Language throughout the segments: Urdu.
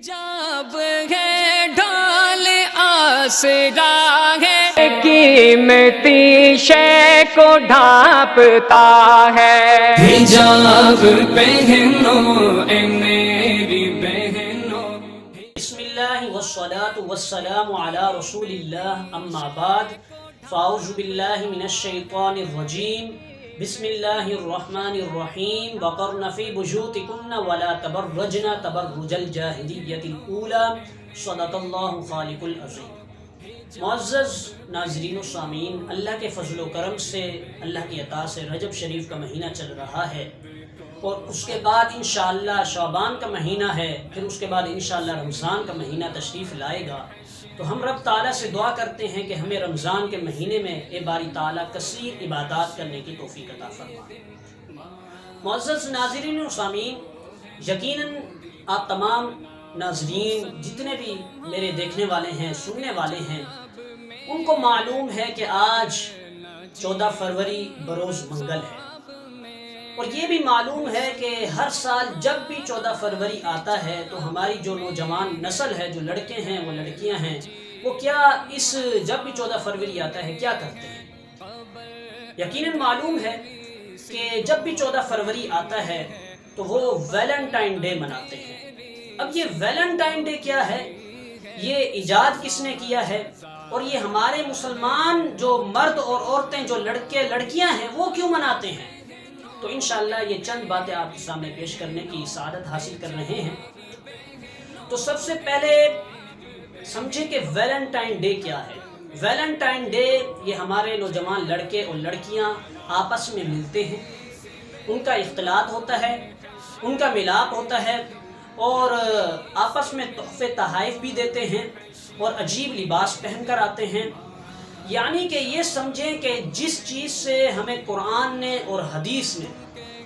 جاب ہے ڈھال آسرا ہے قیمتی شے کو ڈھانپتا ہے. حجاب پہنو اے میری بہنوں. بسم اللہ والصلاة والسلام علی رسول اللہ اما بعد فاعوذ باللہ من الشیطان الرجیم بسم اللہ الرحمن الرحیم وقرن فی بیوتکن ولا تبرجن تبرج الجاہلیۃ الاولی صدق اللہ خالق العظیم. معزز ناظرین و سامعین، اللہ کے فضل و کرم سے، اللہ کی عطا سے رجب شریف کا مہینہ چل رہا ہے اور اس کے بعد انشاءاللہ شعبان کا مہینہ ہے، پھر اس کے بعد انشاءاللہ رمضان کا مہینہ تشریف لائے گا. تو ہم رب تعالیٰ سے دعا کرتے ہیں کہ ہمیں رمضان کے مہینے میں اے باری تعالیٰ کثیر عبادات کرنے کی توفیق عطا فرمائے. معزز ناظرین و سامعین، یقیناً آپ تمام ناظرین جتنے بھی میرے دیکھنے والے ہیں، سننے والے ہیں، ان کو معلوم ہے کہ آج 14 فروری بروز منگل ہے، اور یہ بھی معلوم ہے کہ ہر سال جب بھی 14 فروری آتا ہے تو ہماری جو نوجوان نسل ہے، جو لڑکے ہیں وہ لڑکیاں ہیں، وہ کیا اس جب بھی 14 فروری آتا ہے کیا کرتے ہیں. یقیناً معلوم ہے کہ جب بھی 14 فروری آتا ہے تو وہ ویلنٹائن ڈے مناتے ہیں. اب یہ ویلنٹائن ڈے کیا ہے، یہ ایجاد کس نے کیا ہے، اور یہ ہمارے مسلمان جو مرد اور عورتیں، جو لڑکے لڑکیاں ہیں، وہ کیوں مناتے ہیں. تو انشاءاللہ یہ چند باتیں آپ کے سامنے پیش کرنے کی سعادت حاصل کر رہے ہیں. تو سب سے پہلے سمجھیں کہ ویلنٹائن ڈے کیا ہے. ویلنٹائن ڈے یہ ہمارے نوجوان لڑکے اور لڑکیاں آپس میں ملتے ہیں، ان کا اختلاط ہوتا ہے، ان کا ملاپ ہوتا ہے، اور آپس میں تحفے تحائف بھی دیتے ہیں اور عجیب لباس پہن کر آتے ہیں. یعنی کہ یہ سمجھیں کہ جس چیز سے ہمیں قرآن نے اور حدیث نے،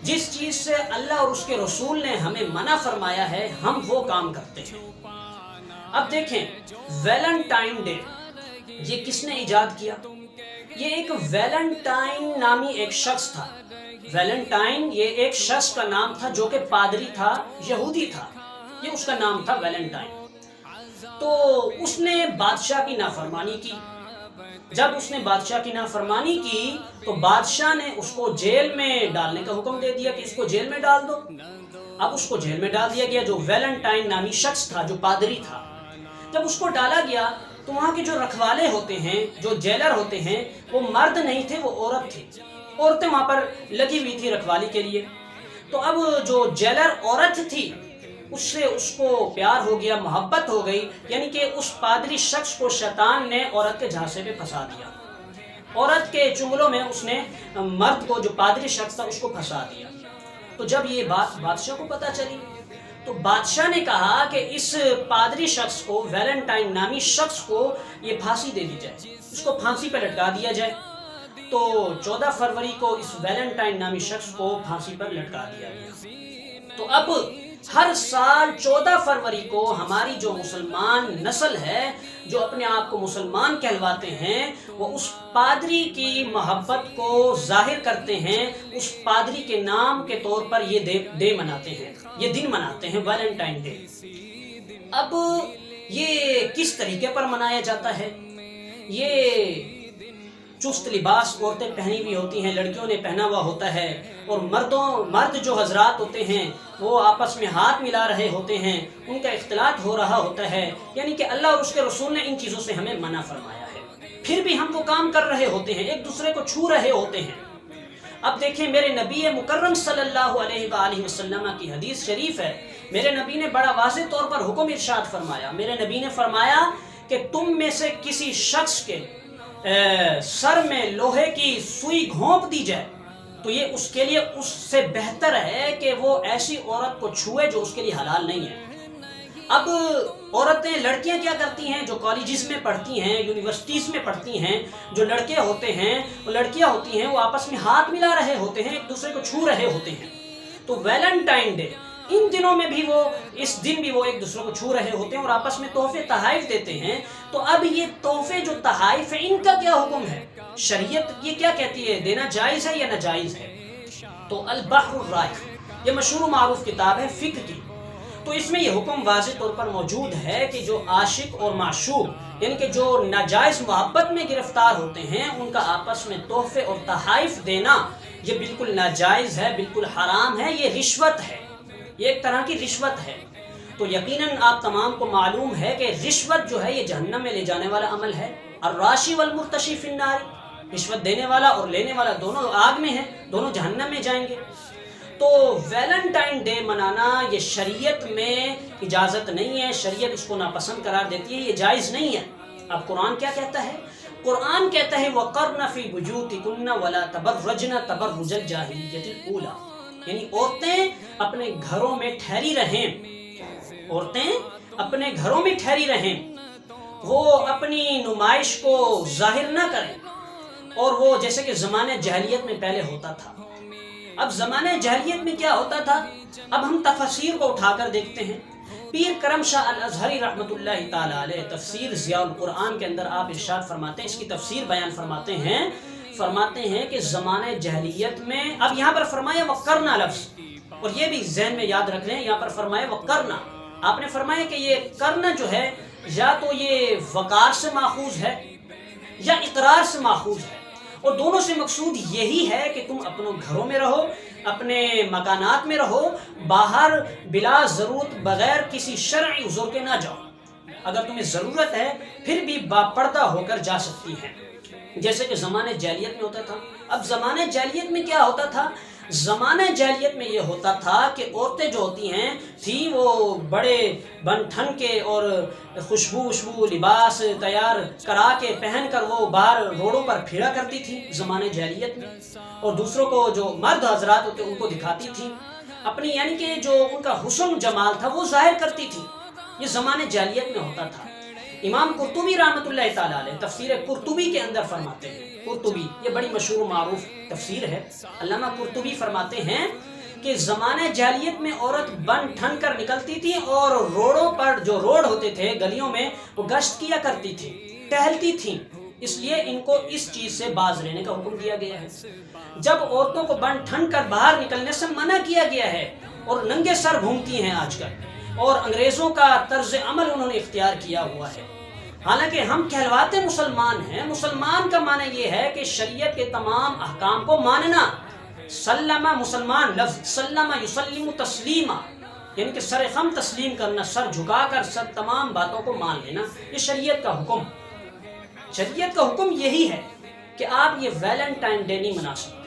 جس چیز سے اللہ اور اس کے رسول نے ہمیں منع فرمایا ہے، ہم وہ کام کرتے ہیں. اب دیکھیں، ویلنٹائن ڈے یہ کس نے ایجاد کیا؟ یہ ایک ویلنٹائن نامی ایک شخص تھا. ویلنٹائن یہ ایک شخص کا نام تھا جو کہ پادری تھا، یہودی تھا، یہ اس کا نام تھا ویلنٹائن. تو اس نے بادشاہ کی نافرمانی کی. جب اس نے بادشاہ کی نافرمانی کی تو بادشاہ نے اس کو جیل میں ڈالنے کا حکم دے دیا کہ اس کو جیل میں ڈال دو. اب اس کو جیل میں ڈال دیا گیا، جو ویلنٹائن نامی شخص تھا، جو پادری تھا. جب اس کو ڈالا گیا تو وہاں کے جو رکھوالے ہوتے ہیں، جو جیلر ہوتے ہیں، وہ مرد نہیں تھے، وہ عورت تھے. عورتیں وہاں پر لگی ہوئی تھی رکھوالی کے لیے. تو اب جو جیلر عورت تھی اس سے اس کو پیار ہو گیا، محبت ہو گئی. یعنی کہ اس پادری شخص کو شیطان نے عورت کے جھانسے پہ پھنسا دیا. عورت کے چنگلوں میں اس نے مرد کو، جو پادری شخص تھا، اس کو پھنسا دیا. تو جب یہ بات بادشاہ کو پتہ چلی تو بادشاہ نے کہا کہ اس پادری شخص کو، ویلنٹائن نامی شخص کو، یہ پھانسی دے دی جائے، اس کو پھانسی پہ لٹکا دیا جائے. تو 14 فروری کو اس ویلنٹائن نامی شخص کو پھانسی پر لٹکا دیا گیا. تو اب ہر سال 14 فروری کو ہماری جو مسلمان نسل ہے، جو اپنے آپ کو مسلمان کہلواتے ہیں، وہ اس پادری کی محبت کو ظاہر کرتے ہیں، اس پادری کے نام کے طور پر یہ ڈے مناتے ہیں، یہ دن مناتے ہیں، ویلنٹائن ڈے. اب یہ کس طریقے پر منایا جاتا ہے؟ یہ چست لباس عورتیں پہنی ہوئی ہوتی ہیں، لڑکیوں نے پہنا ہوا ہوتا ہے، اور مرد جو حضرات ہوتے ہیں وہ آپس میں ہاتھ ملا رہے ہوتے ہیں، ان کا اختلاط ہو رہا ہوتا ہے. یعنی کہ اللہ اور اس کے رسول نے ان چیزوں سے ہمیں منع فرمایا ہے، پھر بھی ہم وہ کام کر رہے ہوتے ہیں، ایک دوسرے کو چھو رہے ہوتے ہیں. اب دیکھیں، میرے نبی مکرم صلی اللہ علیہ وآلہ وسلم کی حدیث شریف ہے. میرے نبی نے بڑا واضح طور پر حکم ارشاد فرمایا. میرے نبی نے فرمایا کہ تم میں سے کسی شخص کے سر میں لوہے کی سوئی گھونپ دی جائے تو یہ اس کے لیے اس سے بہتر ہے کہ وہ ایسی عورت کو چھوئے جو اس کے لیے حلال نہیں ہے. اب عورتیں، لڑکیاں کیا کرتی ہیں؟ جو کالجز میں پڑھتی ہیں، یونیورسٹیز میں پڑھتی ہیں، جو لڑکے ہوتے ہیں، وہ لڑکیاں ہوتی ہیں، وہ آپس میں ہاتھ ملا رہے ہوتے ہیں، ایک دوسرے کو چھو رہے ہوتے ہیں. تو ویلنٹائن ڈے، ان دنوں میں بھی وہ، اس دن بھی وہ ایک دوسرے کو چھو رہے ہوتے ہیں اور آپس میں تحفے تحائف دیتے ہیں. تو اب یہ تحفے جو تحائف ہیں، ان کا کیا حکم ہے؟ شریعت یہ کیا کہتی ہے؟ دینا جائز ہے یا ناجائز ہے؟ تو البحر الرائق، یہ مشہور و معروف کتاب ہے فقہ کی. تو اس میں یہ حکم واضح طور پر موجود ہے کہ جو عاشق اور معشوق یعنی کہ جو ناجائز محبت میں گرفتار ہوتے ہیں ان کا آپس میں تحفے اور تحائف دینا یہ بالکل ناجائز ہے، بالکل حرام ہے، یہ رشوت ہے، یہ ایک طرح کی رشوت ہے۔ تو یقیناً آپ تمام کو معلوم ہے کہ رشوت جو ہے یہ جہنم میں لے جانے والا عمل ہے۔ الراشی والمرتشی فی النار، رشوت دینے والا اور لینے والا دونوں آگ میں ہیں، دونوں جہنم میں جائیں گے۔ تو ویلنٹائن ڈے منانا یہ شریعت میں اجازت نہیں ہے، شریعت اس کو ناپسند قرار دیتی ہے، یہ جائز نہیں ہے۔ اب قرآن کیا کہتا ہے؟ قرآن کہتا ہے وَقَرْنَ فِي بُيُوتِكُنَّ وَلَا تَبَرَّجْنَ تَبَرُّجَ الْجَاهِلِيَّةِ الْأُولَىٰ، یعنی عورتیں اپنے گھروں میں ٹھہری رہیں، عورتیں اپنے گھروں میں ٹھہری رہیں، وہ اپنی نمائش کو ظاہر نہ کریں، اور وہ جیسے کہ زمانے جاہلیت میں پہلے ہوتا تھا۔ اب زمانے جاہلیت میں کیا ہوتا تھا؟ اب ہم تفسیر کو اٹھا کر دیکھتے ہیں۔ پیر کرم شاہ الازہری رحمۃ اللہ تعالی علیہ تفسیر ضیاء القرآن کے اندر آپ ارشاد فرماتے ہیں، اس کی تفسیر بیان فرماتے ہیں کہ زمانے جاہلیت میں، اب یہاں پر فرمایا وقرنا لفظ، اور یہ بھی ذہن میں یاد رکھ لیں، یہاں پر فرمایا وقرنا، آپ نے فرمایا کہ یہ کرنا جو ہے یا تو یہ وقار سے ماخوذ ہے یا اقرار سے ماخوذ ہے، اور دونوں سے مقصود یہی ہے کہ تم اپنے گھروں میں رہو، اپنے مکانات میں رہو، باہر بلا ضرورت بغیر کسی شرعی عذر کے نہ جاؤ، اگر تمہیں ضرورت ہے پھر بھی باپردہ ہو کر جا سکتی ہیں، جیسے کہ زمانے جاہلیت میں ہوتا تھا۔ اب زمانے جاہلیت میں کیا ہوتا تھا؟ زمانے جاہلیت میں یہ ہوتا تھا کہ عورتیں جو ہوتی ہیں تھیں وہ بڑے بن ٹھن کے اور خوشبو لباس تیار کرا کے پہن کر وہ باہر روڈوں پر پھرا کرتی تھی زمانے جاہلیت میں، اور دوسروں کو جو مرد حضرات ہوتے ان کو دکھاتی تھی اپنی، یعنی کہ جو ان کا حسن جمال تھا وہ ظاہر کرتی تھی۔ یہ زمانے جاہلیت میں ہوتا تھا۔ امام قرطبی رحمۃ اللہ تعالی علیہ تفسیر قرطبی کے اندر فرماتے ہیں، قرطبی یہ بڑی مشہور و معروف تفسیر ہے، علامہ قرطبی فرماتے ہیں کہ زمانے جاہلیت میں عورت بن ٹھن کر نکلتی تھی اور روڈوں پر جو روڈ ہوتے تھے گلیوں میں وہ گشت کیا کرتی تھی، ٹہلتی تھیں، اس لیے ان کو اس چیز سے باز رہنے کا حکم دیا گیا ہے۔ جب عورتوں کو بن ٹھن کر باہر نکلنے سے منع کیا گیا ہے اور ننگے سر گھومتی ہیں آج کل، اور انگریزوں کا طرز عمل انہوں نے اختیار کیا ہوا ہے، حالانکہ ہم کہلواتے مسلمان ہیں۔ مسلمان کا معنی یہ ہے کہ شریعت کے تمام احکام کو ماننا۔ سلمہ مسلمان لفظ، سلمہ یسلم تسلیما، یعنی کہ سر خم تسلیم کرنا، سر جھکا کر سب تمام باتوں کو مان لینا، یہ شریعت کا حکم۔ شریعت کا حکم یہی ہے کہ آپ یہ ویلنٹائن ڈے نہیں منا سکتے۔